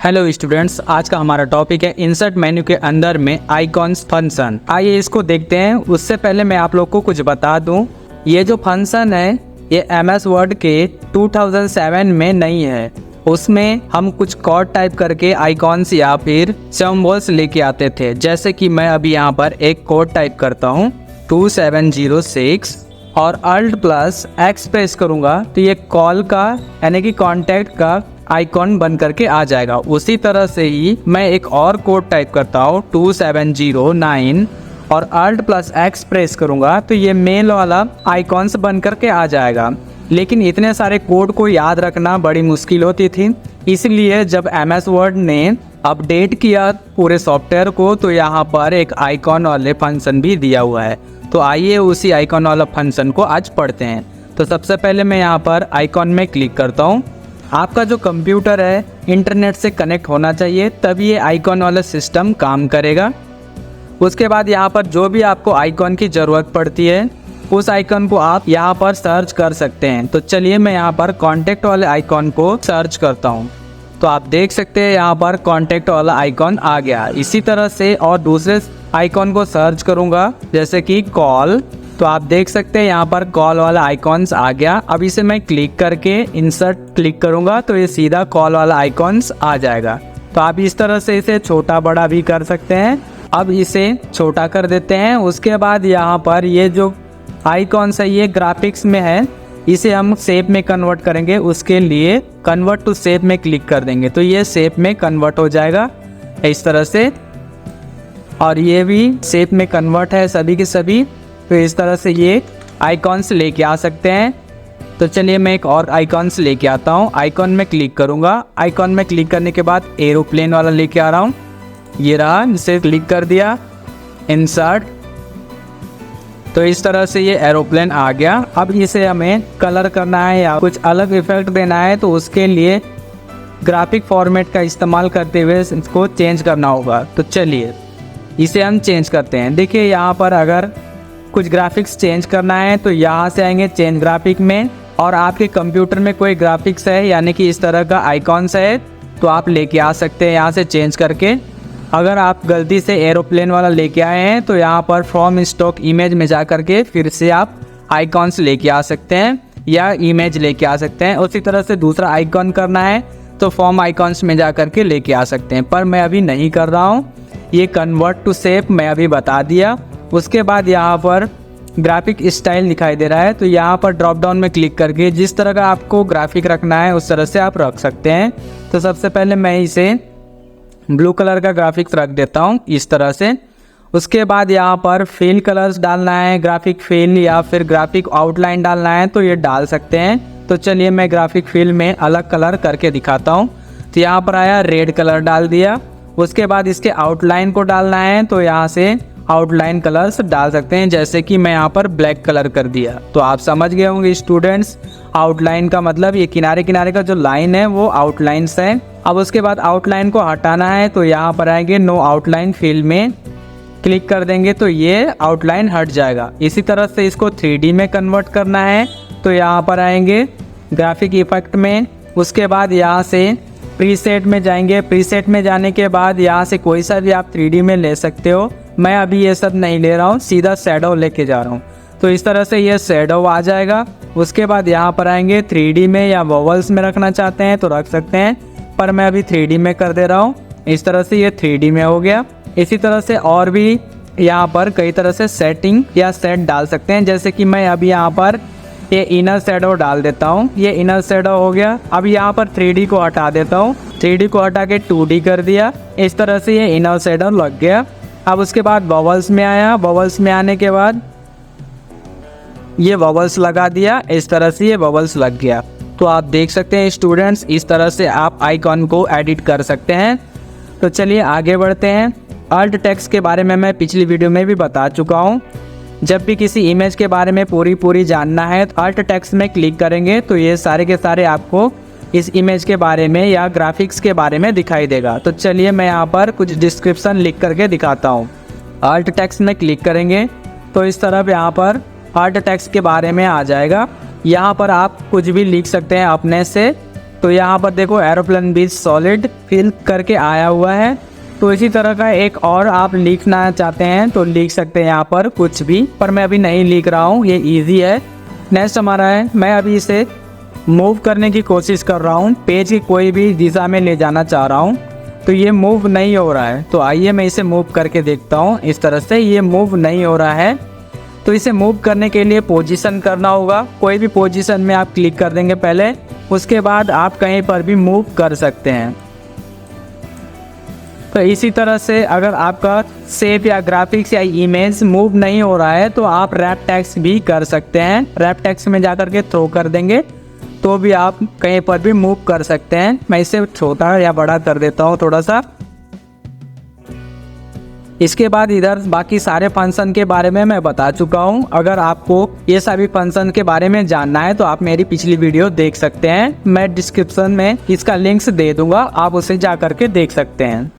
Hello students, आज का हमारा टॉपिक है इंसर्ट मेन्यू के अंदर में आइकॉन्स फंक्शन। आइए इसको देखते हैं। उससे पहले मैं आप लोग को कुछ बता दूं, ये जो फंक्शन है ये MS वर्ड के 2007 में नहीं है। उसमें हम कुछ कोड टाइप करके आइकॉन्स या फिर सिंबल्स लेके आते थे। जैसे कि मैं अभी यहाँ पर एक कोड टाइप करता हूँ 2706 और Alt+X प्रेस करूँगा तो ये कॉल का यानी कि कॉन्टैक्ट का आइकॉन बन करके आ जाएगा। उसी तरह से ही मैं एक और कोड टाइप करता हूँ 2709 और Alt+X प्रेस करूँगा तो ये मेल वाला आइकॉन्स बन करके आ जाएगा। लेकिन इतने सारे कोड को याद रखना बड़ी मुश्किल होती थी, इसलिए जब MS वर्ड ने अपडेट किया पूरे सॉफ्टवेयर को तो यहाँ पर एक आइकॉन वाले फंक्शन भी दिया हुआ है। तो आइए उसी आइकॉन वाला फंक्शन को आज पढ़ते हैं। तो सबसे पहले मैं यहाँ पर आइकॉन में क्लिक करता हूँ। आपका जो कंप्यूटर है इंटरनेट से कनेक्ट होना चाहिए, तभी ये आइकॉन वाला सिस्टम काम करेगा। उसके बाद यहाँ पर जो भी आपको आइकॉन की ज़रूरत पड़ती है उस आइकॉन को आप यहाँ पर सर्च कर सकते हैं। तो चलिए मैं यहाँ पर कॉन्टैक्ट वाले आइकॉन को सर्च करता हूँ। तो आप देख सकते हैं यहाँ पर कॉन्टैक्ट वाला आइकॉन आ गया। इसी तरह से और दूसरे आइकॉन को सर्च करूँगा जैसे कि कॉल, तो आप देख सकते हैं यहाँ पर कॉल वाला आइकॉन्स आ गया। अब इसे मैं क्लिक करके इंसर्ट क्लिक करूँगा तो ये सीधा कॉल वाला आइकॉन्स आ जाएगा। तो आप इस तरह से इसे छोटा बड़ा भी कर सकते हैं। अब इसे छोटा कर देते हैं। उसके बाद यहाँ पर ये जो आइकॉन्स है ये ग्राफिक्स में है, इसे हम शेप में कन्वर्ट करेंगे। उसके लिए कन्वर्ट टू शेप में क्लिक कर देंगे तो ये शेप में कन्वर्ट हो जाएगा इस तरह से। और ये भी शेप में कन्वर्ट है सभी के सभी। तो इस तरह से ये आइकॉन्स लेके आ सकते हैं। तो चलिए मैं एक और आइकॉन्स लेके आता हूँ। आइकॉन में क्लिक करूँगा। आइकॉन में क्लिक करने के बाद एरोप्लेन वाला लेके आ रहा हूँ। ये रहा, इसे क्लिक कर दिया, इंसर्ट। तो इस तरह से ये एरोप्लेन आ गया। अब इसे हमें कलर करना है या कुछ अलग इफेक्ट देना है तो उसके लिए ग्राफिक फॉर्मेट का इस्तेमाल करते हुए इसको चेंज करना होगा। तो चलिए इसे हम चेंज करते हैं। देखिए यहाँ पर अगर कुछ ग्राफिक्स चेंज करना है तो यहाँ से आएंगे चेंज ग्राफिक में, और आपके कंप्यूटर में कोई ग्राफिक्स है यानी कि इस तरह का आइकॉन्स है तो आप लेके आ सकते हैं यहाँ से चेंज करके। अगर आप गलती से एरोप्लेन वाला लेके आए हैं तो यहाँ पर फ्रॉम स्टॉक इमेज में जा करके फिर से आप आइकॉन्स लेके आ सकते हैं या इमेज लेके आ सकते हैं। उसी तरह से दूसरा आइकॉन करना है तो फॉर्म आइकॉन्स में जा करके लेके आ सकते हैं, पर मैं अभी नहीं कर रहा हूँ। ये कन्वर्ट टू शेप मैं अभी बता दिया। उसके बाद यहाँ पर ग्राफिक स्टाइल दिखाई दे रहा है तो यहाँ पर ड्रॉप डाउन में क्लिक करके जिस तरह का आपको ग्राफिक रखना है उस तरह से आप रख सकते हैं। तो सबसे पहले मैं इसे ब्लू कलर का ग्राफिक्स रख देता हूँ इस तरह से। उसके बाद यहाँ पर फिल कलर्स डालना है, ग्राफिक फिल या फिर ग्राफिक आउटलाइन डालना है तो ये डाल सकते हैं। तो चलिए मैं ग्राफिक फिल में अलग कलर करके दिखाता हूँ। तो यहाँ पर आया, रेड कलर डाल दिया। उसके बाद इसके आउटलाइन को डालना है तो यहाँ से आउटलाइन कलर्स डाल सकते हैं, जैसे कि मैं यहाँ पर ब्लैक कलर कर दिया। तो आप समझ गए होंगे स्टूडेंट्स, आउटलाइन का मतलब ये किनारे किनारे का जो लाइन है वो आउटलाइंस है। अब उसके बाद आउटलाइन को हटाना है तो यहाँ पर आएंगे नो आउटलाइन फील्ड में क्लिक कर देंगे तो ये आउटलाइन हट जाएगा। इसी तरह से इसको 3D में कन्वर्ट करना है तो यहाँ पर आएंगे ग्राफिक इफेक्ट में। उसके बाद यहाँ से प्रीसेट में जाएंगे। प्रीसेट में जाने के बाद यहाँ से कोई सा भी आप 3D में ले सकते हो। मैं अभी ये सब नहीं ले रहा हूँ, सीधा शैडो लेके जा रहा हूँ। तो इस तरह से ये शैडो आ जाएगा। उसके बाद यहाँ पर आएंगे 3D में या वोवल्स में रखना चाहते हैं तो रख सकते हैं, पर मैं अभी 3D में कर दे रहा हूँ। इस तरह से ये 3D में हो गया। इसी तरह से और भी यहाँ पर कई तरह से सेटिंग या सेट डाल सकते हैं, जैसे कि मैं अभी यहाँ पर ये इनर शैडो डाल देता हूँ। ये इनर शैडो हो गया। अब यहाँ पर 3D को हटा देता हूँ। 3D को हटा के 2D कर दिया। इस तरह से ये इनर शैडो लग गया। अब उसके बाद बबल्स में आया। बबल्स में आने के बाद ये बबल्स लगा दिया। इस तरह से ये बबल्स लग गया। तो आप देख सकते हैं स्टूडेंट्स, इस तरह से आप आइकॉन को एडिट कर सकते हैं। तो चलिए आगे बढ़ते हैं। अल्ट टेक्स्ट के बारे में मैं पिछली वीडियो में भी बता चुका हूँ। जब भी किसी इमेज के बारे में पूरी जानना है तो अल्ट टेक्स्ट में क्लिक करेंगे तो ये सारे के सारे आपको इस इमेज के बारे में या ग्राफिक्स के बारे में दिखाई देगा। तो चलिए मैं यहाँ पर कुछ डिस्क्रिप्शन लिख करके दिखाता हूँ। अल्ट टेक्स्ट में क्लिक करेंगे तो इस तरफ यहाँ पर अल्ट टेक्स्ट के बारे में आ जाएगा। यहाँ पर आप कुछ भी लिख सकते हैं अपने से। तो यहाँ पर देखो एरोप्लेन भी सॉलिड फिल करके आया हुआ है। तो इसी तरह का एक और आप लिखना चाहते हैं तो लिख सकते हैं यहाँ पर कुछ भी, पर मैं अभी नहीं लिख रहा हूँ, ये इजी है। नेक्स्ट हमारा है, मैं अभी इसे मूव करने की कोशिश कर रहा हूँ, पेज की कोई भी दिशा में ले जाना चाह रहा हूँ, तो ये मूव नहीं हो रहा है। तो आइए मैं इसे मूव करके देखता हूँ। इस तरह से ये मूव नहीं हो रहा है। तो इसे मूव करने के लिए पोजीशन करना होगा, कोई भी पोजीशन में आप क्लिक कर देंगे पहले, उसके बाद आप कहीं पर भी मूव कर सकते हैं। तो इसी तरह से अगर आपका शेप या ग्राफिक्स या इमेज मूव नहीं हो रहा है तो आप रैप टेक्स्ट भी कर सकते हैं। रैप टेक्स्ट में जाकर के थ्रो कर देंगे तो भी आप कहीं पर भी मूव कर सकते हैं। मैं इसे छोटा या बड़ा कर देता हूँ थोड़ा सा। इसके बाद इधर बाकी सारे फंक्शन के बारे में मैं बता चुका हूँ। अगर आपको ये सभी फंक्शन के बारे में जानना है तो आप मेरी पिछली वीडियो देख सकते हैं। मैं डिस्क्रिप्शन में इसका लिंक्स दे दूंगा, आप उसे जा करके देख सकते हैं।